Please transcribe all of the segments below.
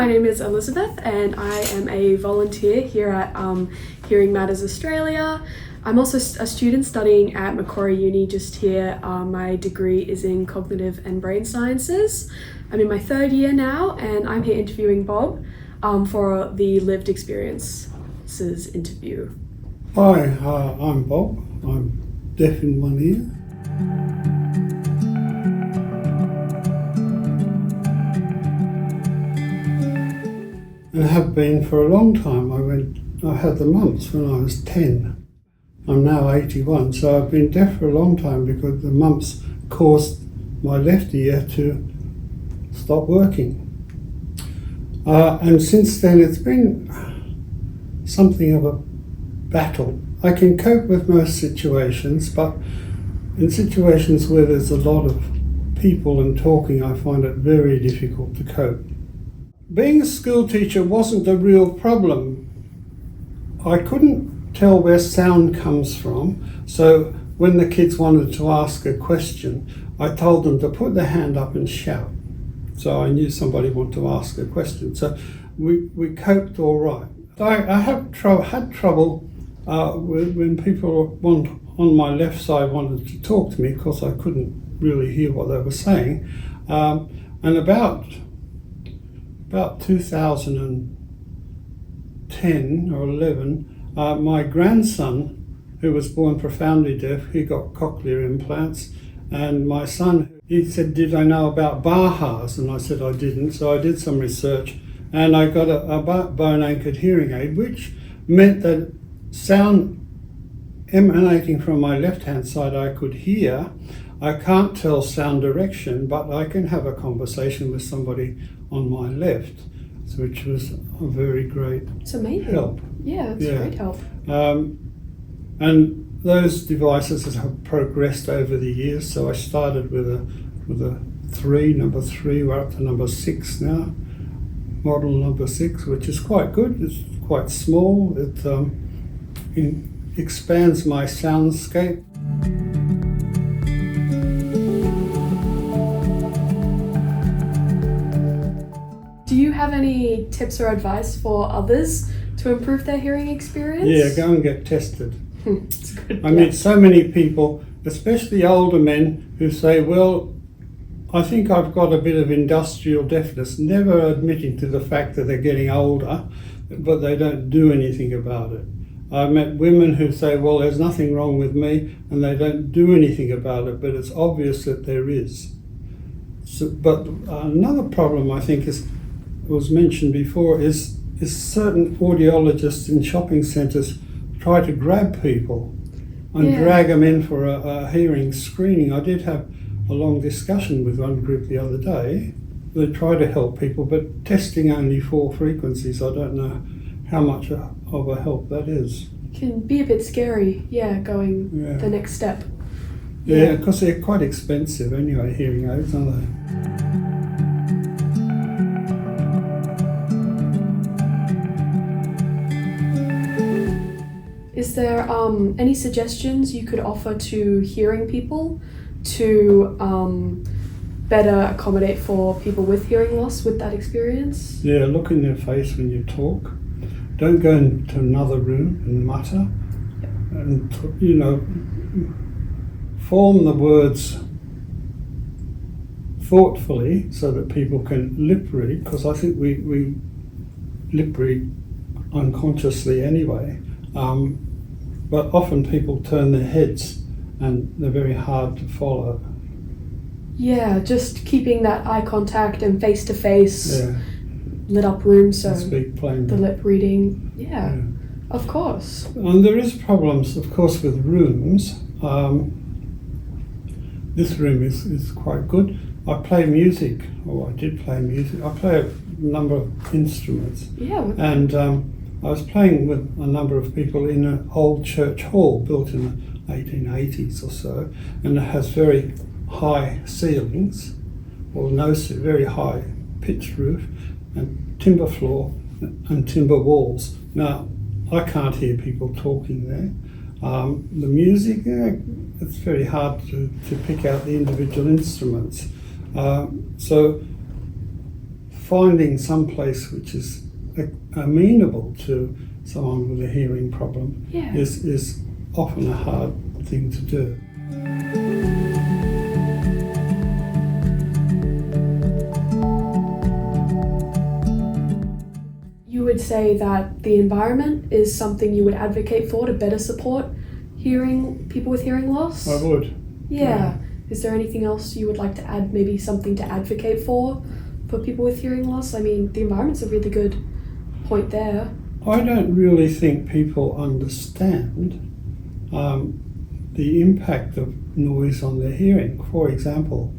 name is Elizabeth and I am a volunteer here at Hearing Matters Australia. I'm also a student studying at MQ Uni just here. My degree is in cognitive and brain sciences. I'm in my third year now and I'm here interviewing Bob for the lived experiences interview. Hi, I'm Bob. I'm deaf in one ear. And have been for a long time. I had the mumps when I was 10. I'm now 81, so I've been deaf for a long time because the mumps caused my left ear to stop working. And since then it's been something of a battle. I can cope with most situations, but in situations where there's a lot of people and talking, I find it very difficult to cope. Being a school teacher wasn't a real problem. I couldn't tell where sound comes from, so when the kids wanted to ask a question, I told them to put their hand up and shout. So I knew somebody wanted to ask a question. So we coped all right. I have had trouble when people on my left side wanted to talk to me, because I couldn't really hear what they were saying. And about 2010 or 11, my grandson, who was born profoundly deaf, he got cochlear implants, and my son, he said, did I know about Bahas? And I said I didn't, so I did some research, and I got a bone-anchored hearing aid, which meant that sound emanating from my left-hand side I could hear. I can't tell sound direction, but I can have a conversation with somebody on my left, which was a very great help. Yeah, it's great help. And those devices have progressed over the years. So I started with a number 3, we're up to number 6 now, model number 6, which is quite good. It's quite small. It expands my soundscape. Do you have any tips or advice for others to improve their hearing experience? Yeah, go and get tested. It's good. I meet so many people, especially older men, who say, well, I think I've got a bit of industrial deafness, never admitting to the fact that they're getting older, but they don't do anything about it. I've met women who say, well, there's nothing wrong with me, and they don't do anything about it, but it's obvious that there is. So, but another problem, I think, was mentioned before, is certain audiologists in shopping centres try to grab people and drag them in for a hearing screening. I did have a long discussion with one group the other day. They try to help people, but testing only 4 frequencies, I don't know how much of a help that is. It can be a bit scary, going the next step. Yeah, because they're quite expensive anyway, hearing aids, aren't they? Is there any suggestions you could offer to hearing people to better accommodate for people with hearing loss with that experience? Yeah, look in their face when you talk. Don't go into another room and mutter. Yep. And, form the words thoughtfully so that people can lip read, because I think we lip read unconsciously anyway. But often people turn their heads and they're very hard to follow. Yeah, just keeping that eye contact and face-to-face lit up room, so speak plainly. The lip reading, of course. And there is problems, of course, with rooms. This room is quite good. I play music, I did play music. I play a number of instruments. Yeah. And I was playing with a number of people in an old church hall built in the 1880s or so, and it has very high ceilings, or very high pitched roof, and timber floor and timber walls. Now, I can't hear people talking there. The music, it's very hard to pick out the individual instruments. So finding some place which is amenable to someone with a hearing problem is often a hard thing to do. You would say that the environment is something you would advocate for to better support people with hearing loss? I would. Yeah. Is there anything else you would like to add, maybe something to advocate for people with hearing loss? I mean, the environment's a really good point there. I don't really think people understand the impact of noise on their hearing. For example,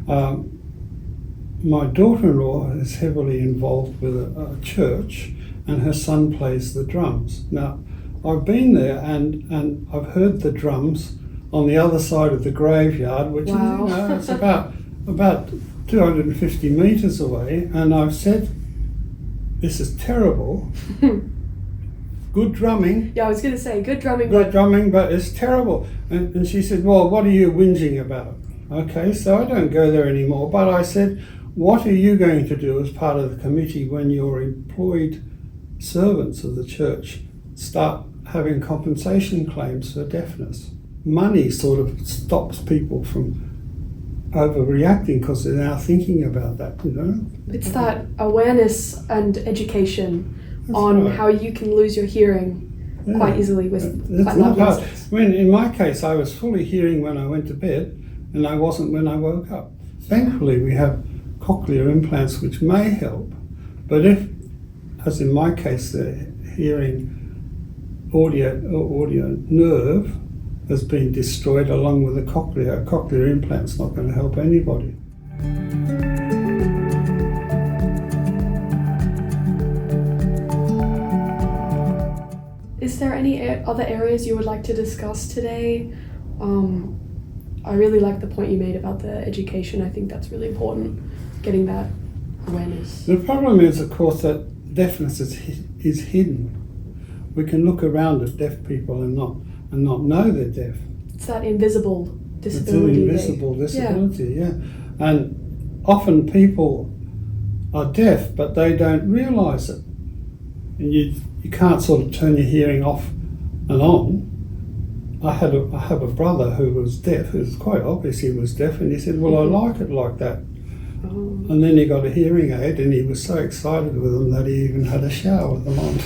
my daughter-in-law is heavily involved with a church, and her son plays the drums. Now, I've been there and I've heard the drums on the other side of the graveyard, which is, it's about 250 metres away, and I've said, this is terrible. Good drumming. Yeah, I was going to say, good drumming. Good drumming, but it's terrible. And she said, well, what are you whinging about? Okay, so I don't go there anymore, but I said, what are you going to do as part of the committee when your employed servants of the church start having compensation claims for deafness? Money sort of stops people from overreacting because they're now thinking about that, you know? It's that awareness and education on how you can lose your hearing quite easily with quite loud music. I mean, in my case, I was fully hearing when I went to bed, and I wasn't when I woke up. Thankfully, we have cochlear implants which may help, but if, as in my case, the hearing audio nerve has been destroyed along with the cochlear, a cochlear implant's not going to help anybody. Is there any other areas you would like to discuss today? I really like the point you made about the education. I think that's really important, getting that awareness. The problem is, of course, that deafness is hidden. We can look around at deaf people and not know they're deaf. It's that invisible disability. It's an invisible disability, yeah. And often people are deaf, but they don't realise it. And you can't sort of turn your hearing off and on. I have a brother who was deaf, who's quite obvious he was deaf, and he said, well, I like it like that. Oh. And then he got a hearing aid, and he was so excited with them that he even had a shower with them on.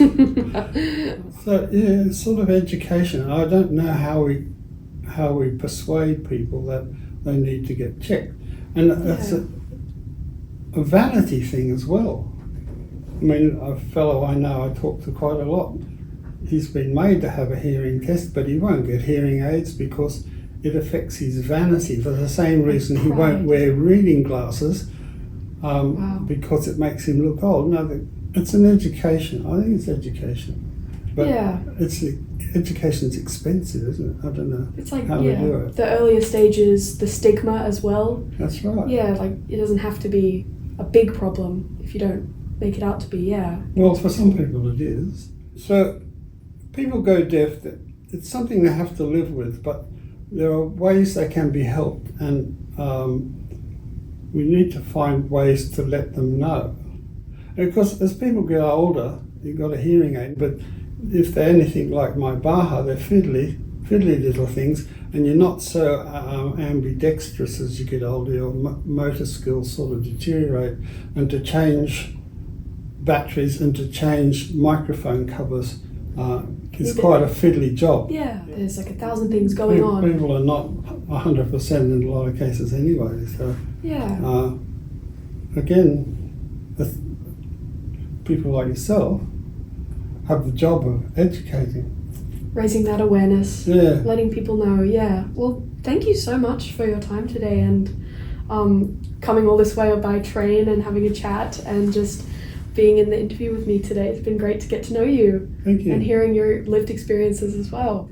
So yeah, it's sort of education. I don't know how we persuade people that they need to get checked, and that's a vanity thing as well. I mean, a fellow I know I talk to quite a lot, he's been made to have a hearing test, but he won't get hearing aids because it affects his vanity for the same reason he won't wear reading glasses because it makes him look old. No, it's an education. I think it's education. But education's expensive, isn't it? I don't know. It's like, how we do it. The earlier stages, the stigma as well. That's right. Yeah, like it doesn't have to be a big problem if you don't make it out to be, Well, for some people it is. So people go deaf, it's something they have to live with, but there are ways they can be helped, and we need to find ways to let them know. Because as people get older, you've got a hearing aid, but if they're anything like my Baha, they're fiddly little things, and you're not so ambidextrous as you get older. Your motor skills sort of deteriorate, and to change batteries and to change microphone covers is quite a fiddly job. Yeah, there's like 1,000 things going on. People are not 100% in a lot of cases anyway. So again, people like yourself have the job of educating. Raising that awareness, letting people know, Well, thank you so much for your time today, and coming all this way by train and having a chat and just being in the interview with me today. It's been great to get to know you. Thank you. And hearing your lived experiences as well.